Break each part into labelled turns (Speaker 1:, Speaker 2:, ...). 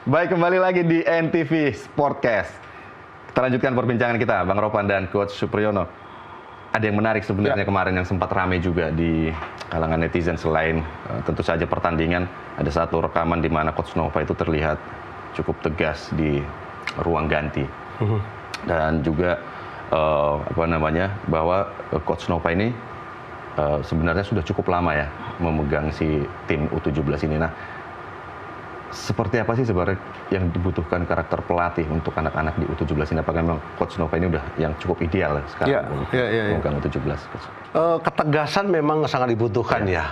Speaker 1: Baik, kembali lagi di NTV Sportcast. Kita lanjutkan perbincangan kita, Bang Ropan dan Coach Supriyono. Ada yang menarik sebenarnya kemarin yang sempat ramai juga di kalangan netizen selain tentu saja pertandingan. Ada satu rekaman di mana Coach Nova itu terlihat cukup tegas di ruang ganti. Dan juga bahwa Coach Nova ini sebenarnya sudah cukup lama ya memegang si tim U17 ini. Nah, seperti apa sih sebenarnya yang dibutuhkan karakter pelatih untuk anak-anak di U17 ini? Apakah memang Coach Nova ini udah yang cukup ideal sekarang memegang U17?
Speaker 2: Ketegasan memang sangat dibutuhkan ya.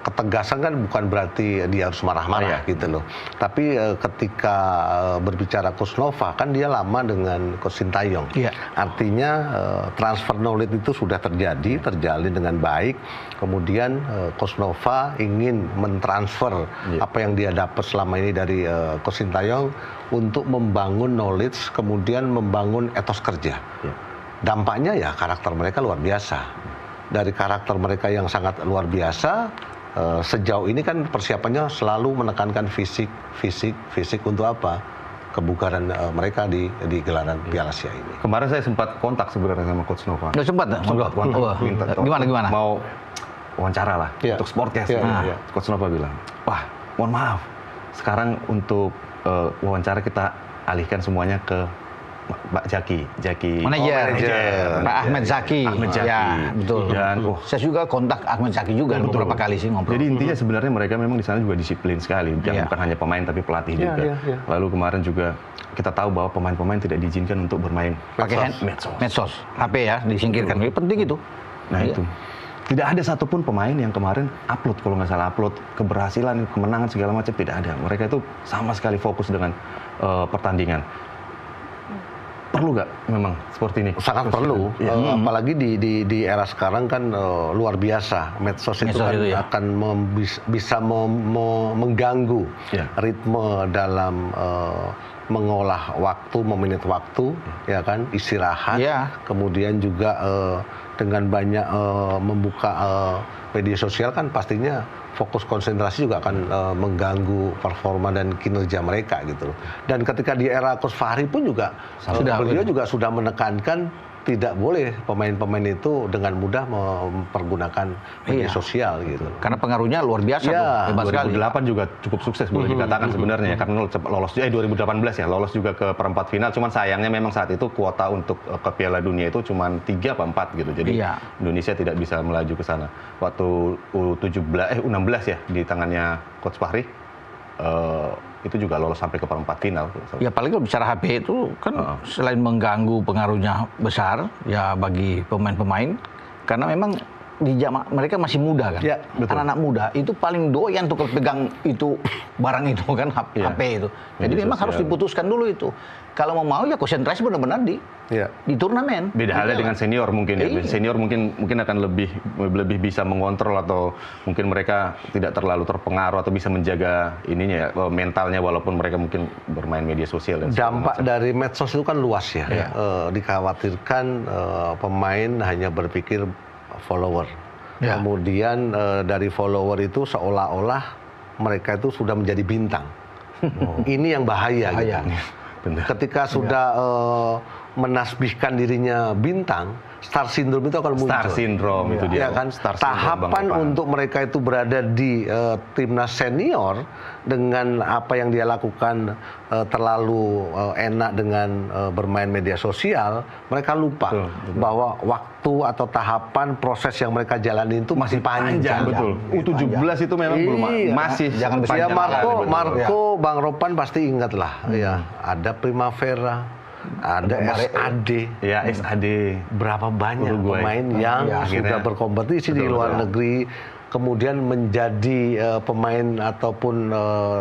Speaker 2: Ketegasan kan bukan berarti dia harus marah-marah gitu loh. Tapi ketika berbicara Coach Nova kan dia lama dengan Coach Sintayong. Artinya transfer knowledge itu sudah terjalin dengan baik. Kemudian Coach Nova ingin mentransfer apa yang dia dapat selama ini dari Coach Sintayong untuk membangun knowledge, kemudian membangun etos kerja. Dampaknya ya karakter mereka luar biasa. Dari karakter mereka yang sangat luar biasa, sejauh ini kan persiapannya selalu menekankan fisik untuk apa? Kebugaran mereka di gelaran Piala Asia ini.
Speaker 1: Kemarin saya sempat kontak sebenarnya sama Coach Nova.
Speaker 3: Udah sempat? Gimana?
Speaker 1: Mau wawancara lah untuk Sportcast. Coach Nova bilang, wah mohon maaf, sekarang untuk wawancara kita alihkan semuanya ke Pak Jaki.
Speaker 3: Manajer. Pak Ahmed Zaki. Ya, betul.
Speaker 1: Dan
Speaker 3: saya juga kontak Ahmed Zaki juga beberapa kali sih ngobrol.
Speaker 1: Jadi intinya sebenarnya mereka memang di sana juga disiplin sekali. Bukan hanya pemain tapi pelatih juga. Lalu kemarin juga kita tahu bahwa pemain-pemain tidak diizinkan untuk bermain
Speaker 3: pakai medsos. HP ya disingkirkan. Penting itu.
Speaker 1: Nah itu. Tidak ada satupun pemain yang kemarin upload, kalau nggak salah upload keberhasilan, kemenangan segala macam, tidak ada. Mereka itu sama sekali fokus dengan pertandingan. Perlu nggak memang seperti ini?
Speaker 2: Sangat perlu, apalagi di era sekarang kan luar biasa. Medsos itu kan akan bisa mengganggu ritme dalam mengolah waktu, memanage waktu, ya kan, istirahat, kemudian juga dengan banyak membuka media sosial kan pastinya fokus konsentrasi juga akan mengganggu performa dan kinerja mereka gitu loh. Dan ketika di era Coach Fahri pun juga beliau juga sudah menekankan tidak boleh pemain-pemain itu dengan mudah mempergunakan media sosial gitu.
Speaker 3: Karena pengaruhnya luar biasa tuh.
Speaker 1: 2008 juga cukup sukses boleh dikatakan sebenarnya ya, karena lolos 2018 ya, lolos juga ke perempat final. Cuman sayangnya memang saat itu kuota untuk ke Piala Dunia itu cuman 3 apa 4 gitu. Jadi Indonesia tidak bisa melaju ke sana. Waktu U16 ya di tangannya Coach Fahri itu juga lolos sampai ke perempat final.
Speaker 3: Ya paling kalau bicara HP itu kan selain mengganggu pengaruhnya besar ya bagi pemain-pemain, karena memang mereka masih muda kan, anak-anak muda itu paling doyan tuh kalau pegang itu barang itu kan HP itu. Jadi memang harus diputuskan dulu itu. Kalau mau ya konsentrasi benar-benar di turnamen.
Speaker 1: Beda halnya dengan senior mungkin ya. Senior mungkin akan lebih bisa mengontrol, atau mungkin mereka tidak terlalu terpengaruh atau bisa menjaga ininya ya, mentalnya, walaupun mereka mungkin bermain media sosial dan
Speaker 2: dampak dari medsos itu kan luas ya. Dikhawatirkan pemain hanya berpikir follower. Kemudian dari follower itu seolah-olah mereka itu sudah menjadi bintang. Ini yang bahaya. Gitu. Ketika sudah menasbihkan dirinya bintang, star syndrome itu akan muncul.
Speaker 1: Star syndrome itu dia.
Speaker 2: Ya kan? Tahapan untuk mereka itu berada di timnas senior dengan apa yang dia lakukan terlalu enak dengan bermain media sosial, mereka lupa bahwa waktu atau tahapan proses yang mereka jalani itu masih panjang.
Speaker 1: Betul. U17 itu memang belum masih
Speaker 2: panjang. Ya Marco, Bang Ropan pasti ingat lah. Ya, ada Primavera, ada SAD.
Speaker 1: Ya, SAD.
Speaker 2: Berapa banyak pemain yang sudah berkompetisi di luar negeri, kemudian menjadi pemain ataupun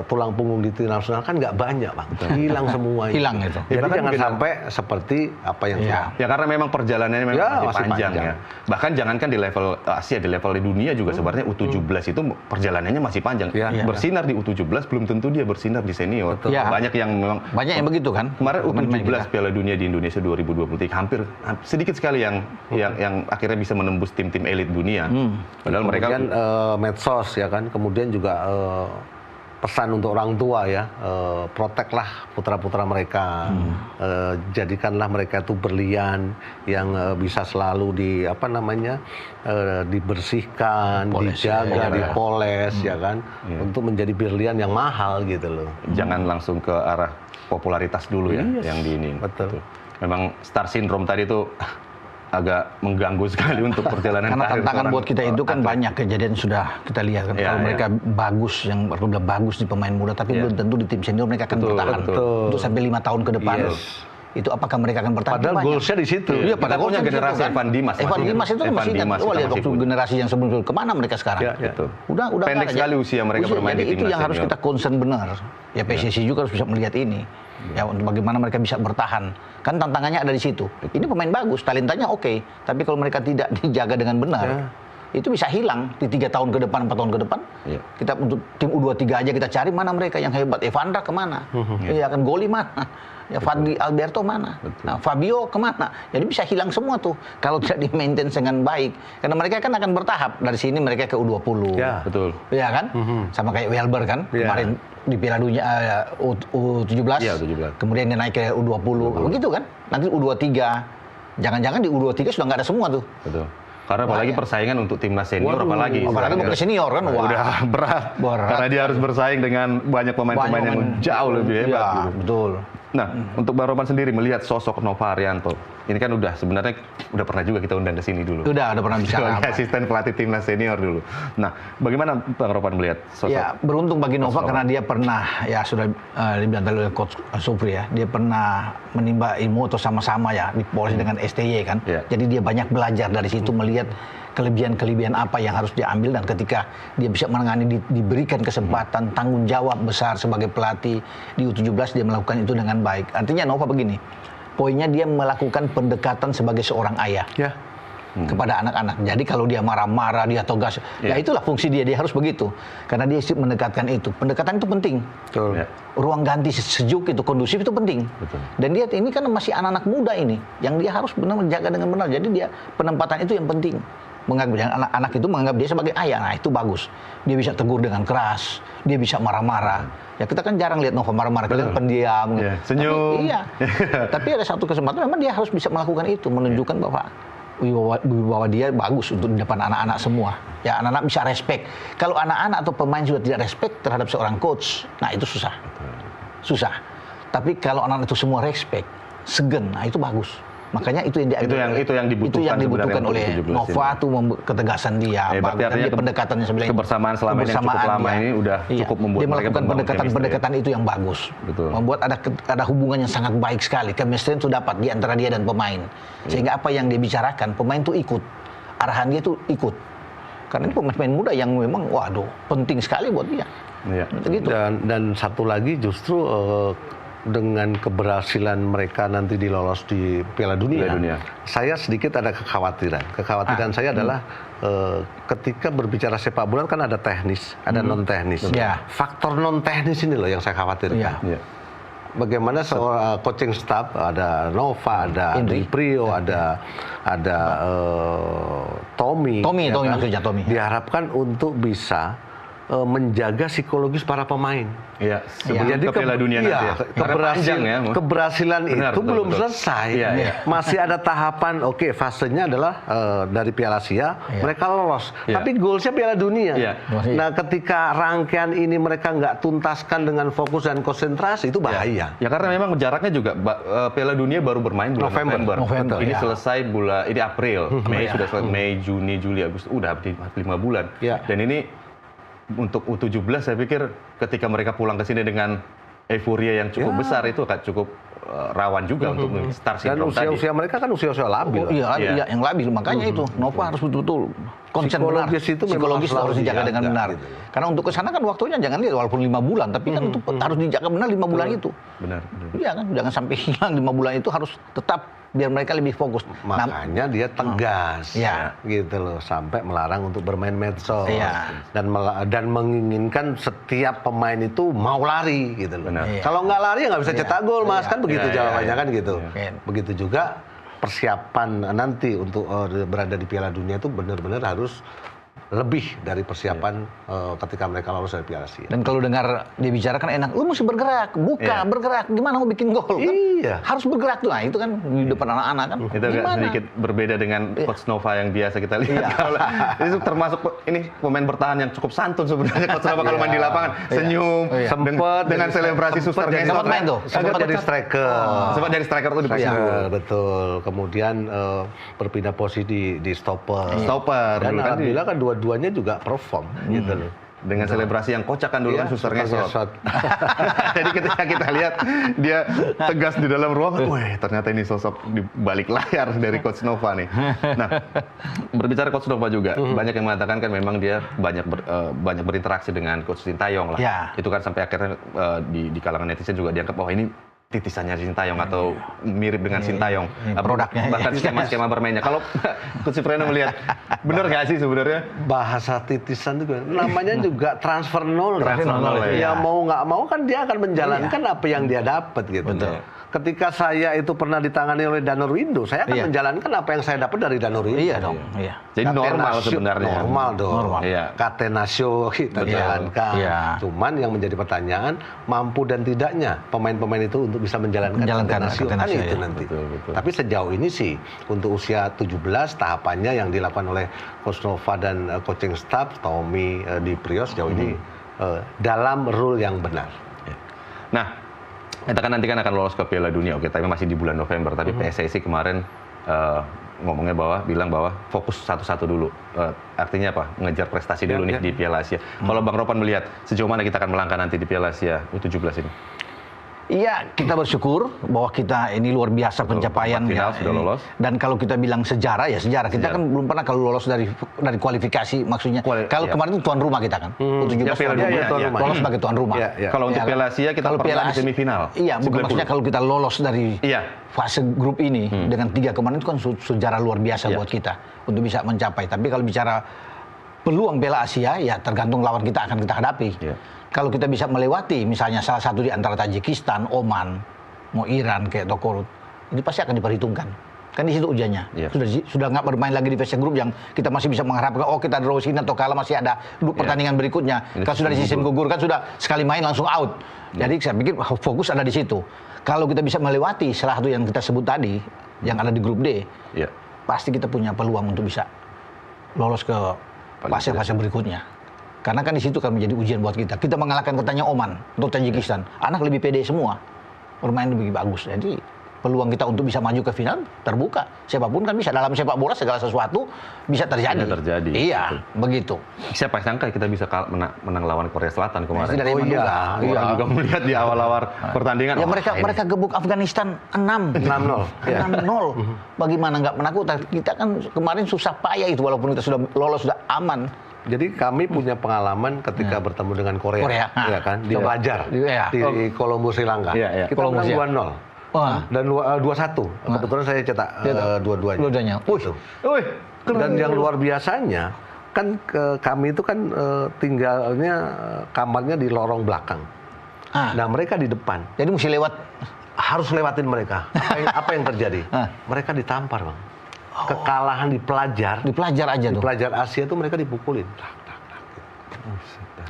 Speaker 2: tulang punggung di tim nasional kan nggak banyak, Bang. Hilang semua.
Speaker 3: Hilang itu.
Speaker 2: Jadi jangan sampai seperti apa yang sudah.
Speaker 1: Ya karena memang perjalanannya memang masih panjang ya. Bahkan jangankan di level Asia, di level di dunia juga sebenarnya U17 itu perjalanannya masih panjang. Bersinar di U17 belum tentu dia bersinar di senior. Banyak yang memang
Speaker 3: begitu kan.
Speaker 1: Kemarin U17 Piala Dunia di Indonesia 2023 hampir sedikit sekali yang akhirnya bisa menembus tim-tim elit dunia. Padahal mereka
Speaker 2: medsos ya kan, kemudian juga pesan untuk orang tua ya, proteklah putra-putra mereka, jadikanlah mereka itu berlian yang bisa selalu dibersihkan, dijaga, dipoles ya kan, untuk menjadi berlian yang mahal gitu loh.
Speaker 1: Jangan langsung ke arah popularitas dulu ya, yang di ini.
Speaker 2: Betul.
Speaker 1: Memang star syndrome tadi itu agak mengganggu sekali untuk perjalanan
Speaker 3: karena
Speaker 1: karir
Speaker 3: tantangan
Speaker 1: seorang
Speaker 3: buat kita itu kan
Speaker 1: atlet.
Speaker 3: banyak kejadian sudah kita lihat kan. Kalau mereka bagus, yang bilang bagus di pemain muda, tapi belum tentu di tim senior mereka akan bertahan untuk sampai 5 tahun ke depan. Itu apakah mereka akan bertahan?
Speaker 2: Padahal goalsnya di situ.
Speaker 3: Iya,
Speaker 1: Kita punya generasi Evan Dimas.
Speaker 3: Evan Dimas itu masih kan.
Speaker 1: Dimas
Speaker 3: Oh,
Speaker 1: kita
Speaker 3: lihat
Speaker 1: masih
Speaker 3: waktu
Speaker 1: punya.
Speaker 3: generasi yang sebelum kemana mereka sekarang?
Speaker 1: Betul.
Speaker 3: Udah
Speaker 1: Pendek
Speaker 3: nggak ada.
Speaker 1: sekali usia mereka bermain
Speaker 3: jadi
Speaker 1: di
Speaker 3: itu
Speaker 1: timnas
Speaker 3: yang harus
Speaker 1: senior.
Speaker 3: kita concern benar. Ya PSSI juga harus bisa melihat ini. Ya untuk bagaimana mereka bisa bertahan. Kan tantangannya ada di situ. Ini pemain bagus, talentanya oke, tapi kalau mereka tidak dijaga dengan benar, itu bisa hilang di 3 tahun ke depan, 4 tahun ke depan. Kita untuk tim U23 aja kita cari mana mereka yang hebat. Evandra kemana? Ya kan Goli mana? Ya Fadli Alberto mana? Nah, Fabio kemana? Jadi bisa hilang semua tuh kalau tidak di-maintain dengan baik. Karena mereka kan akan bertahap. Dari sini mereka ke U20.
Speaker 1: Ya, betul.
Speaker 3: Iya kan? Sama kayak Welber kan kemarin di Piala Dunia U17.
Speaker 1: Iya, U17.
Speaker 3: Kemudian dia naik ke U20. Begitu kan? Nanti U23. Jangan-jangan di U23 sudah nggak ada semua tuh.
Speaker 1: Betul. Karena apalagi persaingan untuk timnas senior apalagi
Speaker 3: mau ke senior kan. Wah.
Speaker 1: Udah berat. Karena dia harus bersaing dengan banyak pemain-pemain yang jauh lebih hebat.
Speaker 3: Ya,
Speaker 1: gitu.
Speaker 3: betul.
Speaker 1: Nah, untuk Bang Ropan sendiri melihat sosok Nova Arianto, ini kan sebenarnya udah pernah juga kita undang ke sini dulu.
Speaker 3: Udah pernah bicara.
Speaker 1: Sebagai asisten pelatih timnas senior dulu. Nah, bagaimana Bang Ropan melihat sosok?
Speaker 3: Ya, beruntung bagi Nova karena dia pernah, ya sudah dibilang oleh Coach Supri ya, dia pernah menimba ilmu atau sama-sama ya di Polres dengan STY kan. Jadi dia banyak belajar dari situ, melihat kelebihan-kelebihan apa yang harus diambil, dan ketika dia bisa menangani, diberikan kesempatan, tanggung jawab besar sebagai pelatih di U17, dia melakukan itu dengan baik. Artinya Nova begini, poinnya dia melakukan pendekatan sebagai seorang ayah kepada anak-anak. Jadi kalau dia marah-marah, dia tegas, ya itulah fungsi dia harus begitu. Karena dia mendekatkan itu. Pendekatan itu penting.
Speaker 2: Betul.
Speaker 3: Ruang ganti sejuk itu, kondusif itu penting.
Speaker 1: Betul.
Speaker 3: Dan dia ini kan masih anak-anak muda ini, yang dia harus benar menjaga dengan benar. Jadi dia penempatan itu yang penting. Menganggap anak-anak itu menganggap dia sebagai ayah, nah itu bagus. Dia bisa tegur dengan keras, dia bisa marah-marah. Ya kita kan jarang lihat Nova marah-marah, kita pendiam.
Speaker 1: Senyum.
Speaker 3: Tapi, tapi ada satu kesempatan memang dia harus bisa melakukan itu, menunjukkan bahwa wibawa dia bagus untuk di depan anak-anak semua. Ya anak-anak bisa respect. Kalau anak-anak atau pemain sudah tidak respect terhadap seorang coach, nah itu susah. Susah. Tapi kalau anak-anak itu semua respect, segen, nah itu bagus. Makanya itu yang dibutuhkan oleh Nova tuh, ketegasan dia, dia pendekatannya sebenarnya
Speaker 1: kebersamaan selama ini yang cukup lama ini udah cukup membuat
Speaker 3: dia melakukan pendekatan itu yang bagus.
Speaker 1: Betul.
Speaker 3: Membuat ada hubungan yang sangat baik sekali. Chemistry itu dapat di antara dia dan pemain. Sehingga apa yang dia bicarakan, pemain tuh ikut. Arahan dia tuh ikut. Karena ini pemain muda yang memang penting sekali buat dia. Gitu.
Speaker 2: Dan satu lagi justru dengan keberhasilan mereka nanti dilolos di Piala Dunia. Saya sedikit ada kekhawatiran. Kekhawatiran saya adalah ketika berbicara sepak bola kan ada teknis, ada non teknis. Faktor non teknis ini loh yang saya khawatirkan. Bagaimana seorang coaching staff, ada Nova, ada Andri Prio, ada Tommy
Speaker 3: maksudnya Tommy.
Speaker 2: Diharapkan untuk bisa menjaga psikologis para pemain.
Speaker 1: Jadi Piala Dunia nanti
Speaker 2: keberhasilan itu belum selesai. Masih ada tahapan. Fasenya adalah dari Piala Asia mereka lolos. Tapi goalsnya Piala Dunia. Nah, ketika rangkaian ini mereka nggak tuntaskan dengan fokus dan konsentrasi, itu bahaya.
Speaker 1: Ya karena memang jaraknya juga Piala Dunia baru bermain bulan November. Ini selesai ini April. Mei sudah selesai. Mei, Juni, Juli, Agustus udah 5 bulan. Dan ini untuk U17 saya pikir ketika mereka pulang ke sini dengan euforia yang cukup besar, itu akan cukup rawan juga untuk star syndrome tadi.
Speaker 2: Dan usia mereka kan usia labil.
Speaker 3: Yang labil. Makanya itu Nova harus betul-betul konsen benar. Psikologis harus dijaga dengan benar. Gitu. Karena untuk kesana kan waktunya jangan lihat walaupun 5 bulan, tapi kan untuk harus dijaga benar 5 bulan itu.
Speaker 1: Benar.
Speaker 3: Iya kan, jangan sampai hilang 5 bulan itu, harus tetap biar mereka lebih fokus.
Speaker 2: Makanya dia tegas, gitu loh, sampai melarang untuk bermain medsos dan menginginkan setiap pemain itu mau lari, gitu loh. Kalau nggak lari ya nggak bisa cetak gol, Mas, kan begitu jawabannya kan gitu. Begitu juga persiapan nanti untuk berada di Piala Dunia itu benar-benar harus lebih dari persiapan ketika mereka lolos dari Piala Asia.
Speaker 3: Dan kalau dengar dia bicara kan enak, lu mesti bergerak, bergerak, gimana mau bikin gol kan?
Speaker 2: Iya.
Speaker 3: Harus bergerak tuh, nah itu kan di depan anak-anak kan.
Speaker 1: Itu agak sedikit berbeda dengan Coach Nova yang biasa kita lihat. Kalau itu termasuk ini pemain bertahan yang cukup santun sebenarnya Coach Nova kalau main di lapangan, senyum,
Speaker 2: Sempat
Speaker 1: dengan selebrasi suster
Speaker 3: Sempat main tuh.
Speaker 2: Sempat jadi striker.
Speaker 1: Sempat jadi striker tuh di Persib.
Speaker 2: Betul. Kemudian berpindah posisi di stopper.
Speaker 1: Stopper.
Speaker 2: Dan
Speaker 1: dulu kan
Speaker 2: alhamdulillah kan dua-duanya juga perform gitu loh.
Speaker 1: dengan selebrasi yang kocak kan dulu kan suster ngesot.
Speaker 2: ngesot.
Speaker 1: Jadi ketika kita lihat dia tegas di dalam ruangan, wah ternyata ini sosok di balik layar dari Coach Nova nih. Nah, berbicara Coach Nova juga, banyak yang mengatakan kan memang dia banyak berinteraksi dengan Coach Sintayong lah.
Speaker 3: Ya.
Speaker 1: Itu kan sampai akhirnya di kalangan netizen juga dianggap, oh ini titisannya Sintayong atau mirip dengan Sintayong.
Speaker 3: Produknya.
Speaker 1: Bahkan skema-skema bermainnya. Kalau Coach Supriyono melihat, benar nggak sih sebenarnya?
Speaker 2: Bahasa titisan itu namanya juga transfer nol.
Speaker 1: Transfer nol,
Speaker 2: ya mau nggak mau kan dia akan menjalankan apa yang dia dapat gitu.
Speaker 3: Betul.
Speaker 2: Ketika saya itu pernah ditangani oleh Danur Windu, saya akan menjalankan apa yang saya dapat dari Danur Windu.
Speaker 3: Iya dong. Iya.
Speaker 1: Jadi normal sebenarnya.
Speaker 2: Normal dong.
Speaker 3: Normal.
Speaker 1: Iya.
Speaker 2: Catenaccio kita jalankan.
Speaker 3: Iya.
Speaker 2: Cuman yang menjadi pertanyaan, mampu dan tidaknya pemain-pemain itu untuk bisa menjalankan Catenaccio kan
Speaker 3: Catenaccio,
Speaker 2: itu
Speaker 3: ya.
Speaker 2: nanti.
Speaker 1: Betul.
Speaker 2: Tapi sejauh ini sih untuk usia 17 tahapannya yang dilakukan oleh Coach Nova dan coaching staff Tommy Di Prios sejauh ini dalam rule yang benar.
Speaker 1: Nah, kita kan nanti akan lolos ke Piala Dunia, oke, tapi masih di bulan November. Tapi PSSI kemarin ngomongnya bilang bahwa fokus satu-satu dulu. Artinya apa? Mengejar prestasi dulu nih di Piala Asia. Kalau Bang Ropan melihat sejauh mana kita akan melangkah nanti di Piala Asia U17 ini?
Speaker 3: Iya, kita bersyukur bahwa kita ini luar biasa pencapaian
Speaker 1: final sudah lolos.
Speaker 3: Dan kalau kita bilang sejarah ya sejarah. Kita kan belum pernah kalau lolos dari kualifikasi maksudnya. Kalau kemarin itu tuan rumah kita kan. U17 lolos sebagai tuan rumah.
Speaker 1: Kalau untuk Piala Asia kita pernah di semifinal.
Speaker 3: Iya, bukan maksudnya kalau kita lolos dari fase grup ini dengan 3 kemarin itu kan sejarah luar biasa buat kita untuk bisa mencapai. Tapi kalau bicara peluang Piala Asia ya tergantung lawan kita akan kita hadapi. Kalau kita bisa melewati misalnya salah satu di antara Tajikistan, Oman, mau Iran kayak Tokorut, ini pasti akan diperhitungkan. Kan di situ ujiannya. Sudah nggak bermain lagi di fase grup yang kita masih bisa mengharapkan kita draw sini atau kalah masih ada pertandingan berikutnya. Kalau sudah di sistem gugur kan sudah sekali main langsung out. Jadi saya pikir fokus ada di situ. Kalau kita bisa melewati salah satu yang kita sebut tadi yang ada di grup D, pasti kita punya peluang untuk bisa lolos ke fase-fase berikutnya. Karena kan di situ kan menjadi ujian buat kita. Kita mengalahkan katanya Oman atau Tajikistan. Anak lebih pede semua. Bermain lebih bagus. Jadi peluang kita untuk bisa maju ke final terbuka. Siapapun kan bisa. Dalam sepak bola segala sesuatu bisa terjadi. Iya, begitu.
Speaker 1: Siapa sangka kita bisa menang lawan Korea Selatan kemarin.
Speaker 3: Dari
Speaker 1: Orang juga melihat di awal-awal pertandingan.
Speaker 3: Ya mereka gebuk Afghanistan 6-0. Bagaimana nggak menakutkan? Kita kan kemarin susah payah itu walaupun kita sudah lolos, sudah aman.
Speaker 2: Jadi kami punya pengalaman ketika bertemu dengan Korea. Ya kan? Di Pelajar. Di Colombo, Sri Lanka. Kita menang 2-0. Dan 2-1. Kebetulan saya cetak dua-duanya. Dan yang luar biasanya, kan kami itu kan tinggalnya kamarnya di lorong belakang. Nah mereka di depan.
Speaker 3: Jadi mesti
Speaker 2: harus lewatin mereka. Apa yang terjadi? Mereka ditampar, Bang. Kekalahan di pelajar aja tuh. Di pelajar Asia itu mereka dipukulin.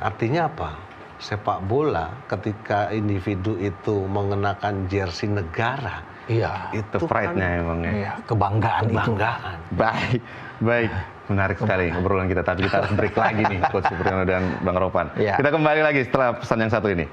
Speaker 2: Artinya apa? Sepak bola ketika individu itu mengenakan jersey negara,
Speaker 1: itu pride-nya kan, emang ya.
Speaker 3: Kebanggaan.
Speaker 1: Baik. Menarik sekali obrolan kita, tapi kita harus break lagi nih Coach Supriyono dan Bang Ropan. Kita kembali lagi setelah pesan yang satu ini.